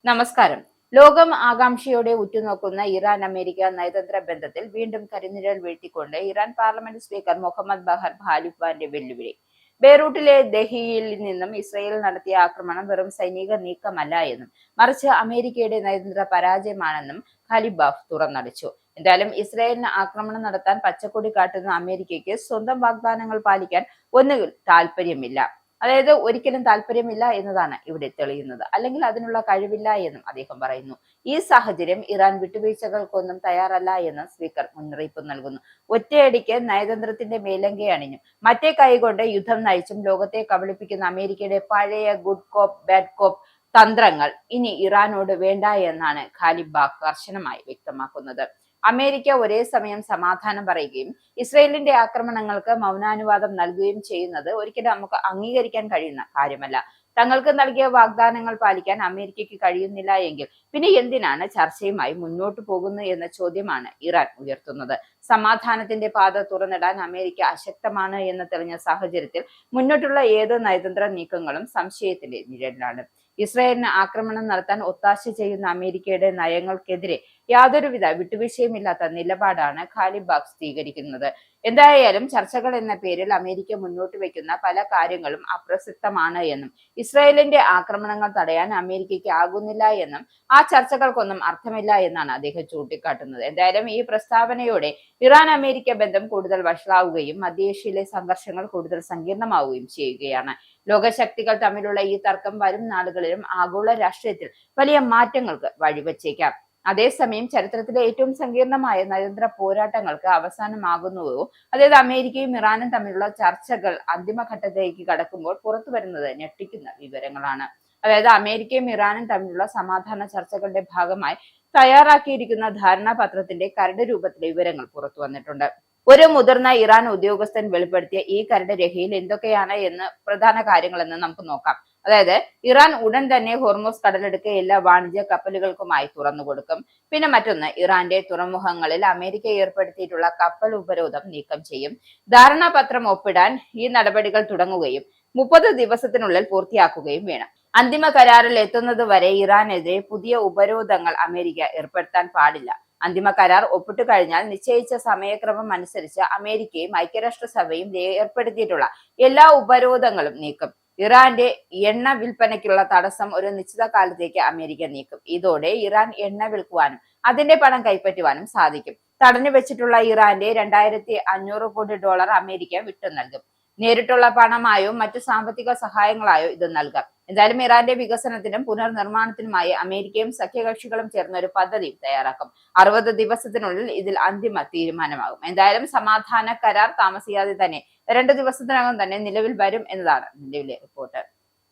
നമസ്കാരം. ലോകം ആകാംക്ഷയോടെ ഉറ്റുനോക്കുന്ന ഇറാൻ അമേരിക്ക നയതന്ത്ര ബന്ധത്തിൽ വീണ്ടും കരിനിഴൽ വീഴ്ത്തിക്കൊണ്ട് ഇറാൻ പാർലമെന്റ് സ്പീക്കർ മുഹമ്മദ് ബഹർ ഖാലിഫാന്റെ വെല്ലുവിളി. ബെയ്റൂട്ടിലെ ദഹിയിൽ നിന്നും ഇസ്രയേൽ നടത്തിയ ആക്രമണം വെറും സൈനിക നീക്കമല്ല എന്നും മറിച്ച് അമേരിക്കയുടെ നയതന്ത്ര പരാജയമാണെന്നും ഖാലിബാഫ് തുറന്നടിച്ചു. എന്തായാലും ഇസ്രയേലിന് ആക്രമണം നടത്താൻ പച്ചക്കൊടി കാട്ടുന്ന അമേരിക്കയ്ക്ക് സ്വന്തം വാഗ്ദാനങ്ങൾ പാലിക്കാൻ ഒന്നുകിൽ താല്പര്യമില്ല, അതായത് ഒരിക്കലും താല്പര്യമില്ല എന്നതാണ് ഇവിടെ തെളിയുന്നത്, അല്ലെങ്കിൽ അതിനുള്ള കഴിവില്ല എന്നും അദ്ദേഹം പറയുന്നു. ഈ സാഹചര്യം ഇറാൻ വിട്ടുവീഴ്ചകൾക്കൊന്നും തയ്യാറല്ല എന്ന് സ്പീക്കർ മുന്നറിയിപ്പ് നൽകുന്നു. ഒറ്റയടിക്ക് നയതന്ത്രത്തിന്റെ മേലങ്കി അണിഞ്ഞും മറ്റേ കൈകൊണ്ട് യുദ്ധം നയിച്ചും ലോകത്തെ കബളിപ്പിക്കുന്ന അമേരിക്കയുടെ പഴയ ഗുഡ് കോപ്പ് ബാഡ് കോപ്പ് തന്ത്രങ്ങൾ ഇനി ഇറാനോട് വേണ്ട എന്നാണ് ഖാലിബാഫ് കർശനമായി വ്യക്തമാക്കുന്നത്. അമേരിക്ക ഒരേ സമയം സമാധാനം പറയുകയും ഇസ്രയേലിന്റെ ആക്രമണങ്ങൾക്ക് മൗനാനുവാദം നൽകുകയും ചെയ്യുന്നത് ഒരിക്കലും നമുക്ക് അംഗീകരിക്കാൻ കഴിയുന്ന കാര്യമല്ല. തങ്ങൾക്ക് നൽകിയ വാഗ്ദാനങ്ങൾ പാലിക്കാൻ അമേരിക്കയ്ക്ക് കഴിയുന്നില്ല എങ്കിൽ പിന്നെ എന്തിനാണ് ചർച്ചയുമായി മുന്നോട്ടു പോകുന്നു എന്ന ചോദ്യമാണ് ഇറാൻ ഉയർത്തുന്നത്. സമാധാനത്തിന്റെ പാത തുറന്നിടാൻ അമേരിക്ക അശക്തമാണ് എന്ന് തെളിഞ്ഞ സാഹചര്യത്തിൽ മുന്നോട്ടുള്ള ഏത് നയതന്ത്ര നീക്കങ്ങളും സംശയത്തിന്റെ നിഴലിലാണ്. ഇസ്രായേലിന് ആക്രമണം നടത്താൻ ഒത്താശ ചെയ്യുന്ന അമേരിക്കയുടെ നയങ്ങൾക്കെതിരെ യാതൊരുവിധ വിട്ടുവീഴ്ചയുമില്ലാത്ത നിലപാടാണ് ഖാലിബാഫ് സ്വീകരിക്കുന്നത്. എന്തായാലും ചർച്ചകൾ എന്ന പേരിൽ അമേരിക്ക മുന്നോട്ട് വയ്ക്കുന്ന പല കാര്യങ്ങളും അപ്രസക്തമാണ് എന്നും ഇസ്രായേലിന്റെ ആക്രമണങ്ങൾ തടയാൻ അമേരിക്കയ്ക്ക് ആകുന്നില്ല എന്നും ആ ചർച്ചകൾക്കൊന്നും അർത്ഥമില്ല എന്നാണ് അദ്ദേഹം ചൂണ്ടിക്കാട്ടുന്നത്. എന്തായാലും ഈ പ്രസ്താവനയോടെ ഇറാൻ അമേരിക്ക ബന്ധം കൂടുതൽ വഷളാവുകയും മധ്യേഷ്യയിലെ സംഘർഷങ്ങൾ കൂടുതൽ സങ്കീർണമാവുകയും ചെയ്യുകയാണ്. ലോകശക്തികൾ തമ്മിലുള്ള ഈ തർക്കം വരും നാളുകളിലും ആഗോള രാഷ്ട്രീയത്തിൽ വലിയ മാറ്റങ്ങൾക്ക് വഴിവെച്ചേക്കാം. അതേസമയം ചരിത്രത്തിലെ ഏറ്റവും സങ്കീർണമായ നയതന്ത്ര പോരാട്ടങ്ങൾക്ക് അവസാനമാകുന്നുവോ, അതായത് അമേരിക്കയും ഇറാനും തമ്മിലുള്ള ചർച്ചകൾ അന്തിമഘട്ടത്തിലേക്ക് കടക്കുമ്പോൾ പുറത്തു വരുന്നത് ഞെട്ടിക്കുന്ന വിവരങ്ങളാണ്. അതായത് അമേരിക്കയും ഇറാനും തമ്മിലുള്ള സമാധാന ചർച്ചകളുടെ ഭാഗമായി തയ്യാറാക്കിയിരിക്കുന്ന ധാരണാപത്രത്തിന്റെ കരട് രൂപത്തിലെ വിവരങ്ങൾ പുറത്തു വന്നിട്ടുണ്ട്. ഒരു മുതിർന്ന ഇറാൻ ഉദ്യോഗസ്ഥൻ വെളിപ്പെടുത്തിയ ഈ കരട് രേഖയിൽ എന്തൊക്കെയാണ് എന്ന് പ്രധാന കാര്യങ്ങളെന്ന് നമുക്ക് നോക്കാം. അതായത് ഇറാൻ ഉടൻ തന്നെ ഹോർമോസ് കടലെടുക്ക് എല്ലാ വാണിജ്യ കപ്പലുകൾക്കുമായി തുറന്നു കൊടുക്കും. പിന്നെ മറ്റൊന്ന്, ഇറാന്റെ തുറമുഖങ്ങളിൽ അമേരിക്ക ഏർപ്പെടുത്തിയിട്ടുള്ള കപ്പൽ ഉപരോധം നീക്കം ചെയ്യും. ധാരണാപത്രം ഒപ്പിടാൻ ഈ നടപടികൾ തുടങ്ങുകയും 30 ദിവസത്തിനുള്ളിൽ പൂർത്തിയാക്കുകയും വേണം. അന്തിമ കരാറിൽ എത്തുന്നത് വരെ ഇറാനെതിരെ പുതിയ ഉപരോധങ്ങൾ അമേരിക്ക ഏർപ്പെടുത്താൻ പാടില്ല. അന്തിമ കരാർ ഒപ്പിട്ടു കഴിഞ്ഞാൽ നിശ്ചയിച്ച സമയക്രമം അനുസരിച്ച് അമേരിക്കയും ഐക്യരാഷ്ട്രസഭയും ഏർപ്പെടുത്തിയിട്ടുള്ള എല്ലാ ഉപരോധങ്ങളും നീക്കും. ഇറാന്റെ എണ്ണ വിൽപ്പനയ്ക്കുള്ള തടസ്സം ഒരു നിശ്ചിത കാലത്തേക്ക് അമേരിക്ക നീക്കും. ഇതോടെ ഇറാൻ എണ്ണ വിൽക്കുവാനും അതിന്റെ പണം കൈപ്പറ്റുവാനും സാധിക്കും. തടഞ്ഞു വെച്ചിട്ടുള്ള ഇറാന്റെ $2500 കോടി അമേരിക്ക വിട്ടു നൽകും. നേരിട്ടുള്ള പണമായോ മറ്റു സാമ്പത്തിക സഹായങ്ങളായോ ഇത് നൽകാം. എന്തായാലും ഇറാന്റെ വികസനത്തിനും പുനർനിർമ്മാണത്തിനുമായി അമേരിക്കയും സഖ്യകക്ഷികളും ചേർന്ന ഒരു പദ്ധതി തയ്യാറാക്കും. 60 ദിവസത്തിനുള്ളിൽ ഇതിൽ അന്തിമ തീരുമാനമാകും. എന്തായാലും സമാധാന കരാർ താമസിയാതെ തന്നെ 2 ദിവസത്തിനകം തന്നെ നിലവിൽ വരും എന്നതാണ് നിലവിലെ റിപ്പോർട്ട്.